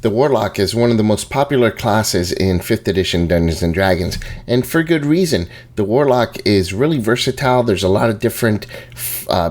The Warlock is one of the most popular classes in 5th edition Dungeons & Dragons, and for good reason. The Warlock is really versatile. There's a lot of different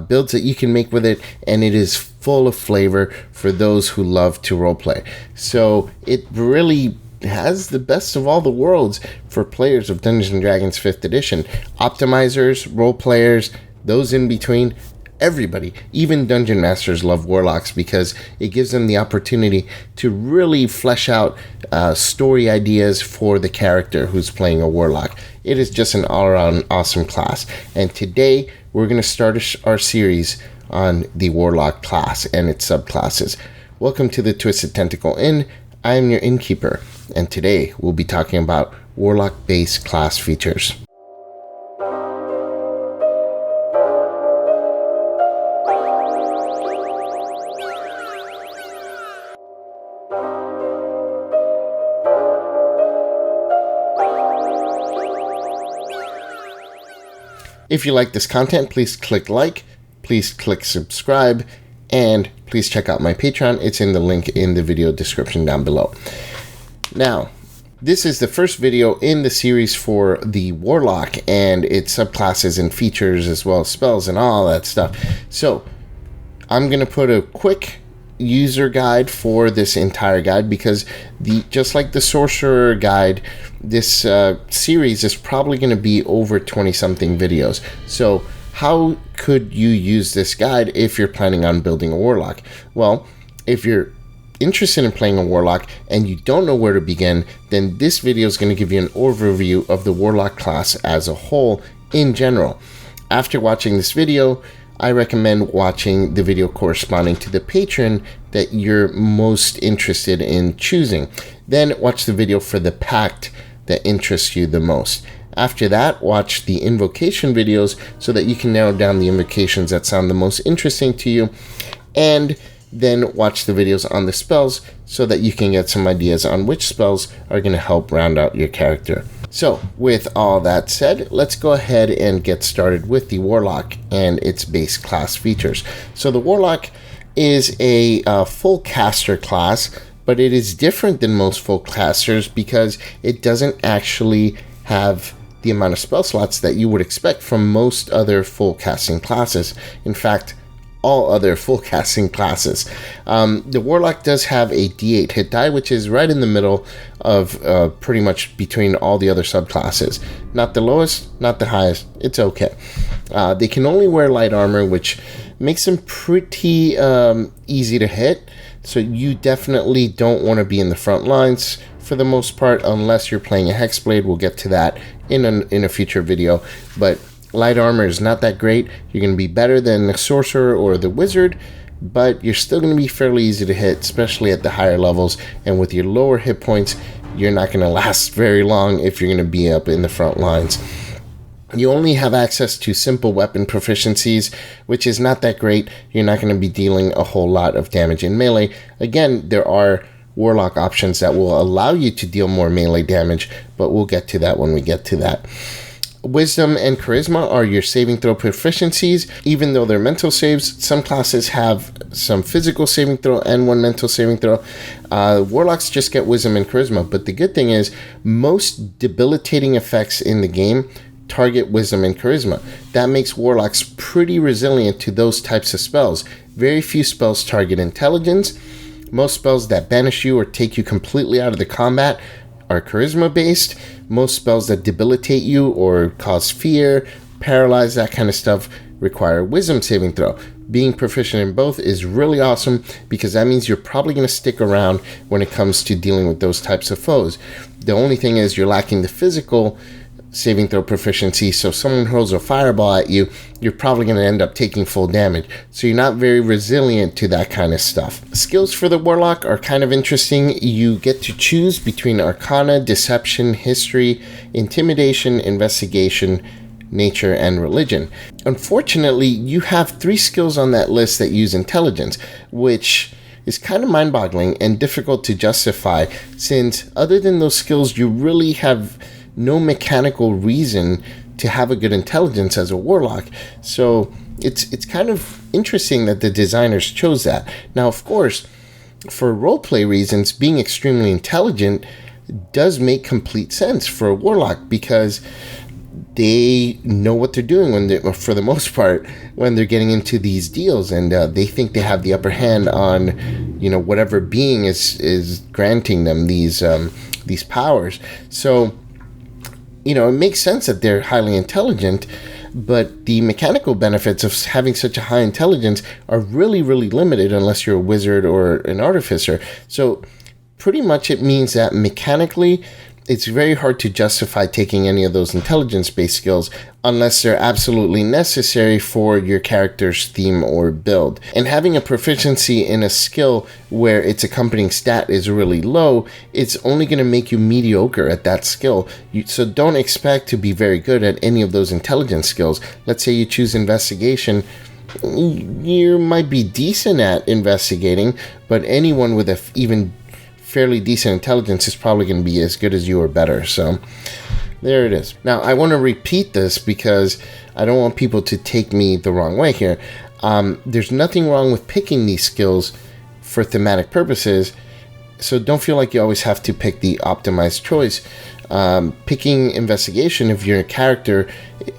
builds that you can make with it, and it is full of flavor for those who love to roleplay. So it really has the best of all the worlds for players of Dungeons & Dragons 5th edition. Optimizers, role players, those in between, everybody, even Dungeon Masters love Warlocks because it gives them the opportunity to really flesh out story ideas for the character who's playing a Warlock. It is just an all-around awesome class. And today, we're going to start our series on the Warlock class and its subclasses. Welcome to the Twisted Tentacle Inn. I am your innkeeper, and today we'll be talking about Warlock Base class features. If you like this content, please click like, please click subscribe, and please check out my Patron. It's in the link in the video description down below. Now, this is the first video in the series for the Warlock and its subclasses and features as well as spells and all that stuff. So, I'm going to put a quick user guide for this entire guide because just like the Sorcerer guide, this series is probably going to be over 20-something videos. So how could you use this guide if you're planning on building a Warlock? Well, if you're interested in playing a Warlock and you don't know where to begin, then this video is going to give you an overview of the Warlock class as a whole in general. After watching this video, I recommend watching the video corresponding to the patron that you're most interested in choosing. Then watch the video for the Pact that interests you the most. After that, watch the invocation videos so that you can narrow down the invocations that sound the most interesting to you. And then watch the videos on the spells so that you can get some ideas on which spells are going to help round out your character. So, with all that said, let's go ahead and get started with the Warlock and its base class features. So the Warlock is a full caster class, but it is different than most full casters because it doesn't actually have the amount of spell slots that you would expect from most other full casting classes. In fact, all other full casting classes. The Warlock does have a D8 hit die, which is right in the middle of pretty much between all the other subclasses. Not the lowest, not the highest. It's okay. They can only wear light armor, which makes them pretty easy to hit. So you definitely don't want to be in the front lines for the most part, unless you're playing a Hexblade. We'll get to that in a future video. But light armor is not that great. You're going to be better than the Sorcerer or the Wizard, but you're still going to be fairly easy to hit, especially at the higher levels. And with your lower hit points, you're not going to last very long if you're going to be up in the front lines. You only have access to simple weapon proficiencies, which is not that great. You're not going to be dealing a whole lot of damage in melee. Again, there are Warlock options that will allow you to deal more melee damage, but we'll get to that when we get to that. Wisdom and Charisma are your saving throw proficiencies. Even though they're mental saves, some classes have some physical saving throw and one mental saving throw. Warlocks just get Wisdom and Charisma, but the good thing is most debilitating effects in the game target Wisdom and Charisma. That makes Warlocks pretty resilient to those types of spells. Very few spells target Intelligence. Most spells that banish you or take you completely out of the combat are charisma based. Most spells that debilitate you or cause fear, paralyze, that kind of stuff require wisdom saving throw. Being proficient in both is really awesome because that means you're probably going to stick around when it comes to dealing with those types of foes. The only thing is you're lacking the physical saving throw proficiency, so if someone hurls a fireball at you, you're probably going to end up taking full damage. So you're not very resilient to that kind of stuff. Skills for the Warlock are kind of interesting. You get to choose between Arcana, Deception, History, Intimidation, Investigation, Nature, and Religion. Unfortunately, you have 3 skills on that list that use Intelligence, which is kind of mind-boggling and difficult to justify since other than those skills, you really have no mechanical reason to have a good intelligence as a Warlock. So it's kind of interesting that the designers chose that. Now, of course, for roleplay reasons, being extremely intelligent does make complete sense for a warlock, because they know what they're doing when they, for the most part, when they're getting into these deals, and they think they have the upper hand on, whatever being is granting them these powers. So, it makes sense that they're highly intelligent, but the mechanical benefits of having such a high intelligence are really, really limited unless you're a wizard or an artificer. So pretty much it means that mechanically, it's very hard to justify taking any of those intelligence-based skills unless they're absolutely necessary for your character's theme or build. And having a proficiency in a skill where its accompanying stat is really low, it's only going to make you mediocre at that skill. So don't expect to be very good at any of those intelligence skills. Let's say you choose investigation. You might be decent at investigating, but anyone with even fairly decent intelligence is probably going to be as good as you or better. So there it is. Now I want to repeat this because I don't want people to take me the wrong way here. There's nothing wrong with picking these skills for thematic purposes, so don't feel like you always have to pick the optimized choice. Picking investigation, if your character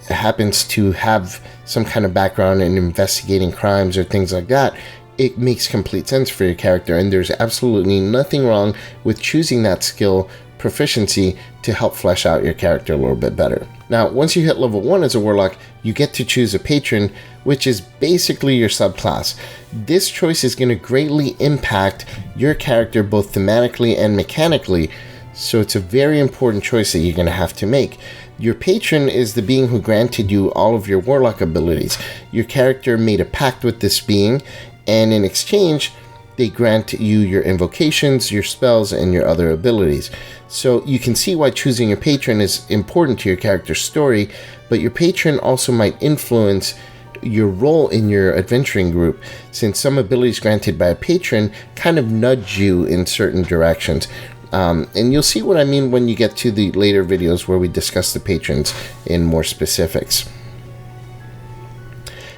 happens to have some kind of background in investigating crimes or things like that, it makes complete sense for your character, and there's absolutely nothing wrong with choosing that skill proficiency to help flesh out your character a little bit better. Now, once you hit level 1 as a warlock, you get to choose a patron, which is basically your subclass. This choice is going to greatly impact your character both thematically and mechanically, so it's a very important choice that you're going to have to make. Your patron is the being who granted you all of your warlock abilities. Your character made a pact with this being, and in exchange, they grant you your invocations, your spells, and your other abilities. So you can see why choosing your patron is important to your character's story, but your patron also might influence your role in your adventuring group, since some abilities granted by a patron kind of nudge you in certain directions. And you'll see what I mean when you get to the later videos where we discuss the patrons in more specifics.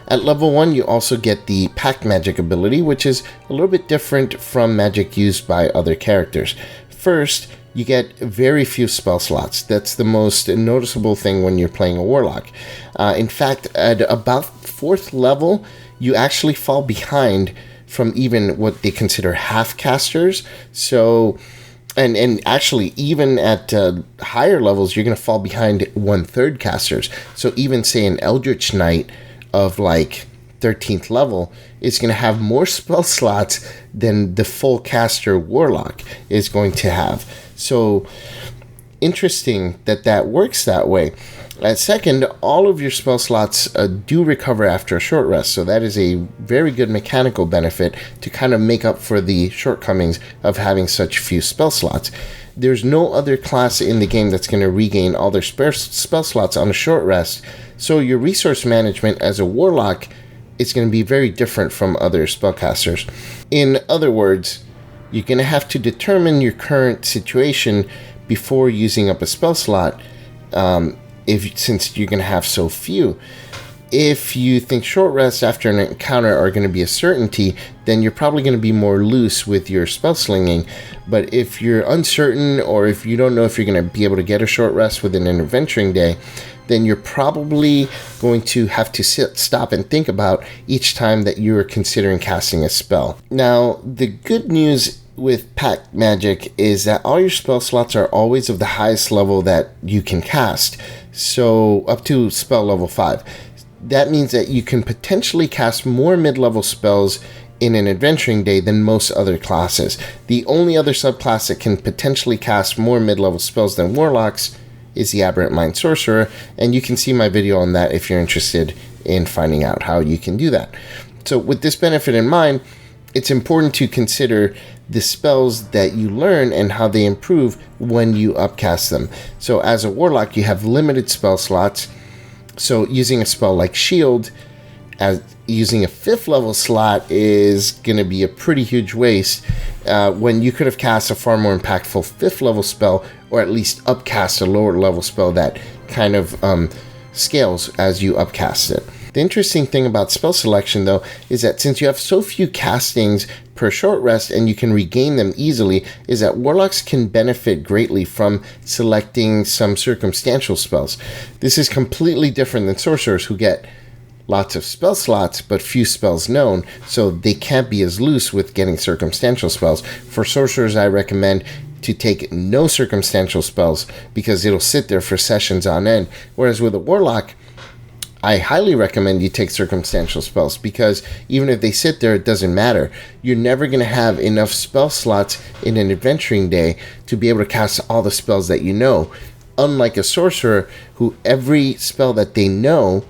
At level 1, you also get the Pact magic ability, which is a little bit different from magic used by other characters. First, you get very few spell slots. That's the most noticeable thing when you're playing a warlock. In fact, at about 4th level, you actually fall behind from even what they consider half casters. So, and actually, even at higher levels, you're going to fall behind 1/3 casters. So even, say, an Eldritch Knight of like 13th level is going to have more spell slots than the full caster warlock is going to have. So interesting that works that way. At second, all of your spell slots do recover after a short rest, so that is a very good mechanical benefit to kind of make up for the shortcomings of having such few spell slots. There's no other class in the game that's going to regain all their spell slots on a short rest, so your resource management as a warlock is going to be very different from other spellcasters. In other words, you're going to have to determine your current situation before using up a spell slot, since you're going to have so few. If you think short rests after an encounter are going to be a certainty, then you're probably going to be more loose with your spell slinging. But if you're uncertain, or if you don't know if you're going to be able to get a short rest within an adventuring day, then you're probably going to have to stop and think about each time that you're considering casting a spell. Now, the good news with Pact magic is that all your spell slots are always of the highest level that you can cast, so up to spell level 5. That means that you can potentially cast more mid-level spells in an adventuring day than most other classes. The only other subclass that can potentially cast more mid-level spells than warlocks is the Aberrant Mind Sorcerer, and you can see my video on that if you're interested in finding out how you can do that. So with this benefit in mind, it's important to consider the spells that you learn and how they improve when you upcast them. So as a warlock, you have limited spell slots, so using a spell like Shield, as using a 5th level slot is going to be a pretty huge waste when you could have cast a far more impactful 5th level spell, or at least upcast a lower level spell that kind of scales as you upcast it. The interesting thing about spell selection, though, is that since you have so few castings per short rest and you can regain them easily, is that Warlocks can benefit greatly from selecting some circumstantial spells. This is completely different than Sorcerers, who get lots of spell slots but few spells known, so they can't be as loose with getting circumstantial spells. For Sorcerers, I recommend to take no circumstantial spells because it'll sit there for sessions on end, whereas with a Warlock, I highly recommend you take circumstantial spells, because even if they sit there, it doesn't matter. You're never going to have enough spell slots in an adventuring day to be able to cast all the spells that you know. Unlike a sorcerer, who every spell that they know,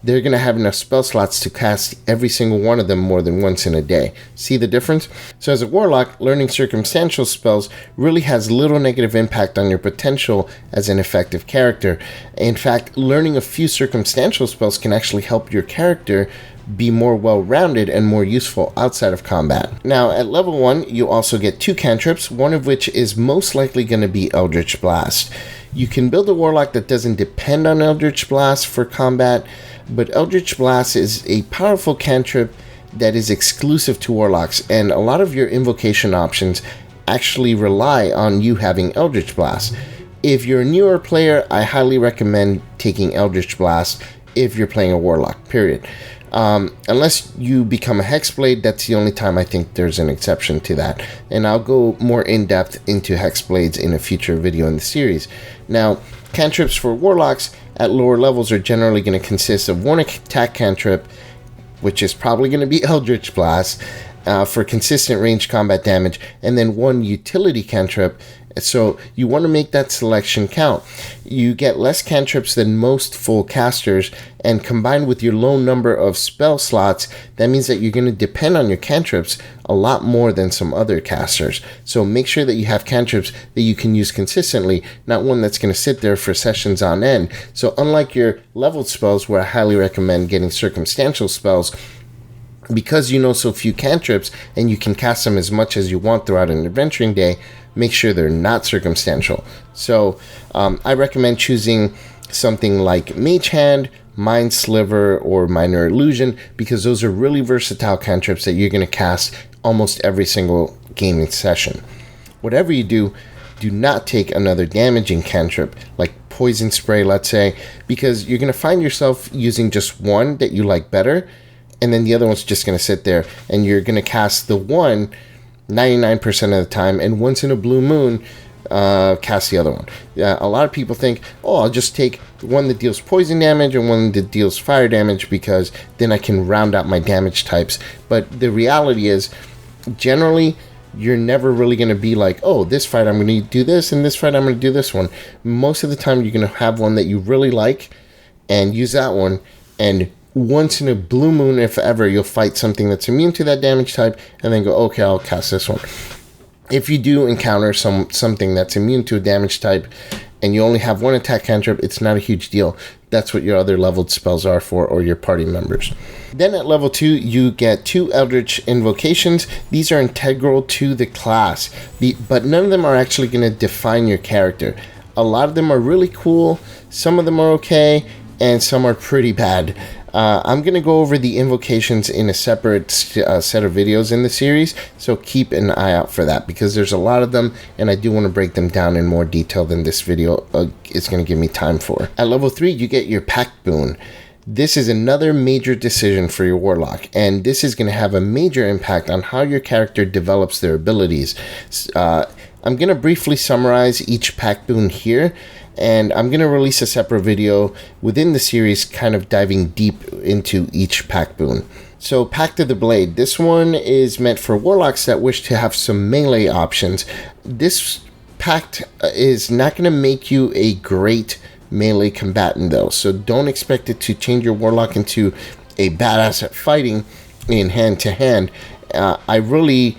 they're going to have enough spell slots to cast every single one of them more than once in a day. See the difference? So as a Warlock, learning circumstantial spells really has little negative impact on your potential as an effective character. In fact, learning a few circumstantial spells can actually help your character be more well-rounded and more useful outside of combat. Now, at level 1, you also get 2 cantrips, one of which is most likely going to be Eldritch Blast. You can build a Warlock that doesn't depend on Eldritch Blast for combat, but Eldritch Blast is a powerful cantrip that is exclusive to Warlocks, and a lot of your invocation options actually rely on you having Eldritch Blast. If you're a newer player, I highly recommend taking Eldritch Blast if you're playing a Warlock, period. Unless you become a Hexblade, that's the only time I think there's an exception to that. And I'll go more in-depth into Hexblades in a future video in the series. Now, cantrips for Warlocks at lower levels are generally going to consist of one attack cantrip, which is probably going to be Eldritch Blast, for consistent range combat damage, and then one utility cantrip. So you want to make that selection count. You get less cantrips than most full casters, and combined with your low number of spell slots, that means that you're going to depend on your cantrips a lot more than some other casters. So make sure that you have cantrips that you can use consistently, not one that's going to sit there for sessions on end. So unlike your leveled spells, where I highly recommend getting circumstantial spells, because you know so few cantrips and you can cast them as much as you want throughout an adventuring day, make sure they're not circumstantial. So I recommend choosing something like Mage Hand, Mind Sliver, or Minor Illusion, because those are really versatile cantrips that you're going to cast almost every single gaming session. Whatever you do, do not take another damaging cantrip like Poison Spray, let's say, because you're going to find yourself using just one that you like better, and then the other one's just going to sit there, and you're going to cast the one 99% of the time, and once in a blue moon, cast the other one. A lot of people think, oh, I'll just take one that deals poison damage and one that deals fire damage, because then I can round out my damage types. But the reality is, generally, you're never really going to be like, oh, this fight I'm going to do this, and this fight I'm going to do this one. Most of the time, you're going to have one that you really like and use that one, and once in a blue moon, if ever, you'll fight something that's immune to that damage type, and then go, okay, I'll cast this one. If you do encounter something that's immune to a damage type, and you only have one attack cantrip, it's not a huge deal. That's what your other leveled spells are for, or your party members. Then at level 2, you get 2 Eldritch Invocations. These are integral to the class, but none of them are actually going to define your character. A lot of them are really cool, some of them are okay, and some are pretty bad. I'm going to go over the invocations in a separate set of videos in the series, so keep an eye out for that, because there's a lot of them, and I do want to break them down in more detail than this video is going to give me time for. At level 3, you get your Pact Boon. This is another major decision for your Warlock, and this is going to have a major impact on how your character develops their abilities. I'm going to briefly summarize each Pact Boon here, and I'm going to release a separate video within the series kind of diving deep into each Pact Boon. So, Pact of the Blade. This one is meant for Warlocks that wish to have some melee options. This Pact is not going to make you a great melee combatant, though, so don't expect it to change your Warlock into a badass at fighting in hand-to-hand. I really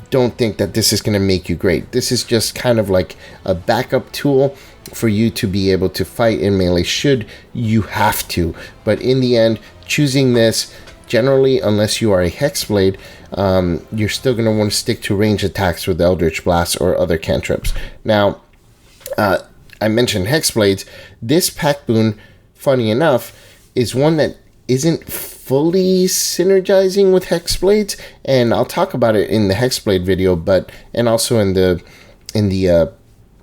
don't think that this is going to make you great. This is just kind of like a backup tool for you to be able to fight in melee should you have to. But in the end, choosing this, generally, unless you are a Hexblade, you're still going to want to stick to range attacks with Eldritch Blast or other cantrips. Now, I mentioned Hexblades. This Pact Boon, funny enough, is one that isn't fully synergizing with Hexblades, and I'll talk about it in the Hexblade video, and also in the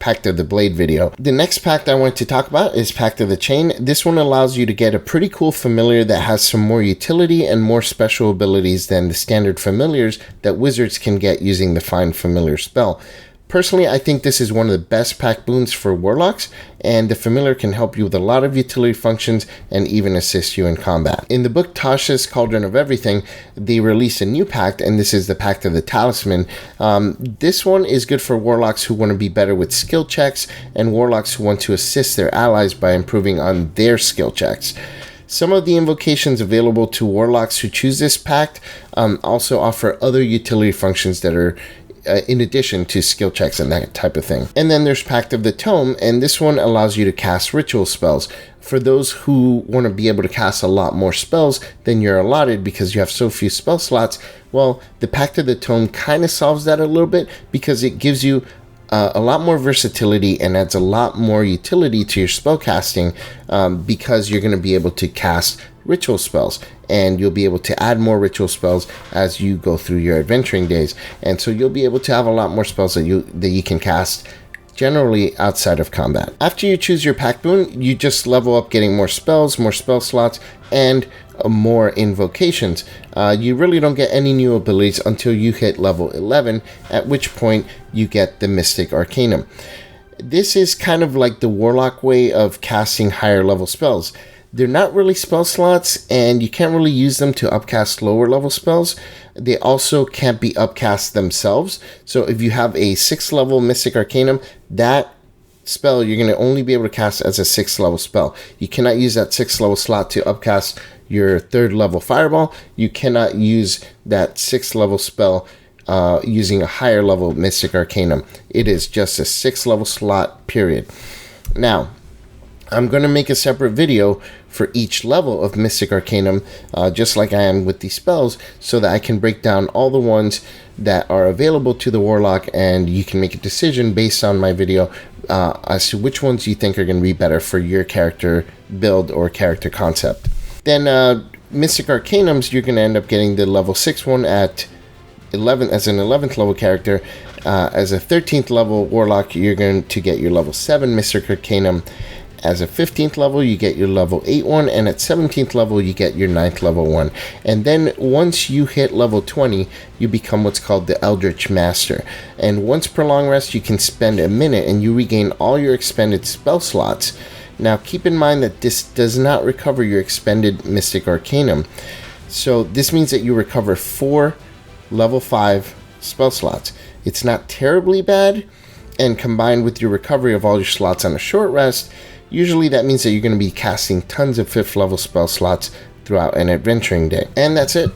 Pact of the Blade video. The next pact I want to talk about is Pact of the Chain. This one allows you to get a pretty cool familiar that has some more utility and more special abilities than the standard familiars that wizards can get using the Find Familiar spell. Personally, I think this is one of the best pact boons for warlocks, and the familiar can help you with a lot of utility functions and even assist you in combat. In the book Tasha's Cauldron of Everything, they released a new pact, and this is the Pact of the Talisman. This one is good for warlocks who want to be better with skill checks and warlocks who want to assist their allies by improving on their skill checks. Some of the invocations available to warlocks who choose this pact also offer other utility functions that are in addition to skill checks and that type of thing. And then there's Pact of the Tome, and this one allows you to cast ritual spells. For those who want to be able to cast a lot more spells than you're allotted because you have so few spell slots, well, the Pact of the Tome kind of solves that a little bit because it gives you a lot more versatility and adds a lot more utility to your spell casting because you're going to be able to cast ritual spells, and you'll be able to add more ritual spells as you go through your adventuring days, and so you'll be able to have a lot more spells that you can cast generally outside of combat. After you choose your pact boon, you just level up getting more spells, more spell slots, and more invocations. You really don't get any new abilities until you hit level 11, at which point you get the Mystic Arcanum. This is kind of like the warlock way of casting higher level spells. They're not really spell slots, and you can't really use them to upcast lower level spells. They also can't be upcast themselves. So if you have a 6th level Mystic Arcanum, that spell you're going to only be able to cast as a 6th level spell. You cannot use that 6th level slot to upcast your 3rd level Fireball. You cannot use that 6th level spell using a higher level Mystic Arcanum. It is just a 6th level slot, period. Now, I'm going to make a separate video for each level of Mystic Arcanum, just like I am with these spells, so that I can break down all the ones that are available to the Warlock, and you can make a decision based on my video as to which ones you think are going to be better for your character build or character concept. Then Mystic Arcanums, you're going to end up getting the level 6 one at 11 as an 11th level character. As a 13th level Warlock, you're going to get your level 7 Mystic Arcanum. As a 15th level, you get your level 8 one, and at 17th level, you get your 9th level one. And then once you hit level 20, you become what's called the Eldritch Master. And once per long rest, you can spend a minute and you regain all your expended spell slots. Now, keep in mind that this does not recover your expended Mystic Arcanum. So this means that you recover 4 level 5 spell slots. It's not terribly bad, and combined with your recovery of all your slots on a short rest, usually that means that you're going to be casting tons of 5th level spell slots throughout an adventuring day. And that's it.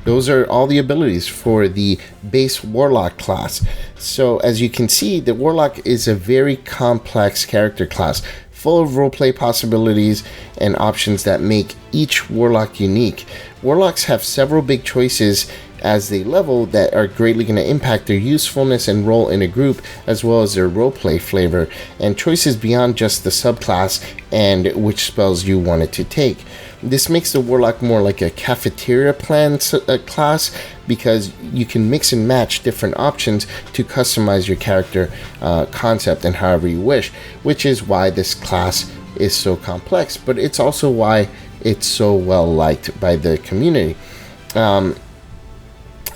Those are all the abilities for the base Warlock class. So as you can see, the Warlock is a very complex character class, full of roleplay possibilities and options that make each Warlock unique. Warlocks have several big choices as they level that are greatly going to impact their usefulness and role in a group, as well as their roleplay flavor, and choices beyond just the subclass and which spells you want it to take. This makes the Warlock more like a cafeteria plan class, because you can mix and match different options to customize your character concept and however you wish, which is why this class is so complex, but it's also why it's so well liked by the community.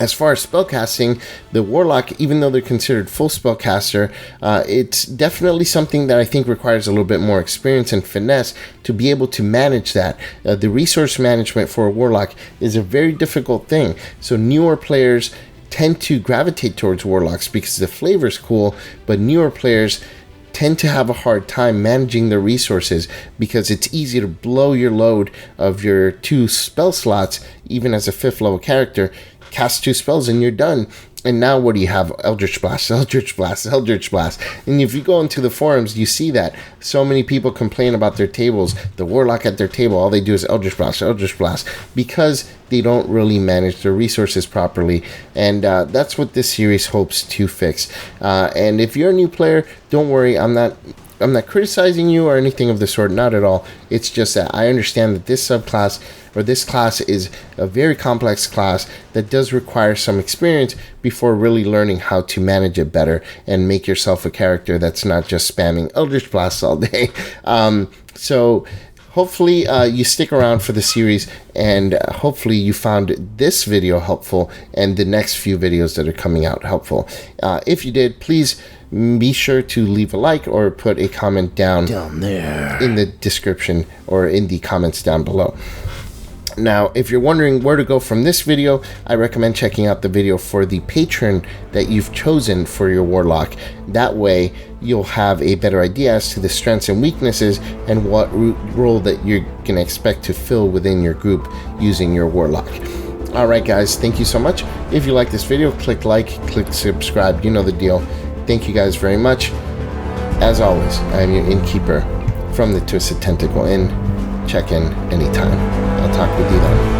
As far as spellcasting, the Warlock, even though they're considered full spellcaster, it's definitely something that I think requires a little bit more experience and finesse to be able to manage that. The resource management for a Warlock is a very difficult thing, so newer players tend to gravitate towards Warlocks because the flavor's cool, but newer players tend to have a hard time managing their resources because it's easy to blow your load of your 2 spell slots, even as a 5th level character. Cast 2 spells and you're done. And now what do you have? Eldritch Blast, Eldritch Blast, Eldritch Blast. And if you go into the forums, you see that so many people complain about their tables. The Warlock at their table, all they do is Eldritch Blast, because they don't really manage their resources properly. And that's what this series hopes to fix. And if you're a new player, don't worry, I'm not not criticizing you or anything of the sort, not at all. It's just that I understand that this subclass or this class is a very complex class that does require some experience before really learning how to manage it better and make yourself a character that's not just spamming Eldritch Blasts all day. So hopefully you stick around for the series, and hopefully you found this video helpful and the next few videos that are coming out helpful. If you did, please be sure to leave a like or put a comment down there in the description or in the comments down below. Now, if you're wondering where to go from this video, I recommend checking out the video for the patron that you've chosen for your Warlock. That way, you'll have a better idea as to the strengths and weaknesses and what role that you're going to expect to fill within your group using your Warlock. Alright guys, thank you so much. If you like this video, click like, click subscribe, you know the deal. Thank you guys very much. As always, I am your innkeeper from the Twisted Tentacle Inn. Check in anytime. I'll talk with you then.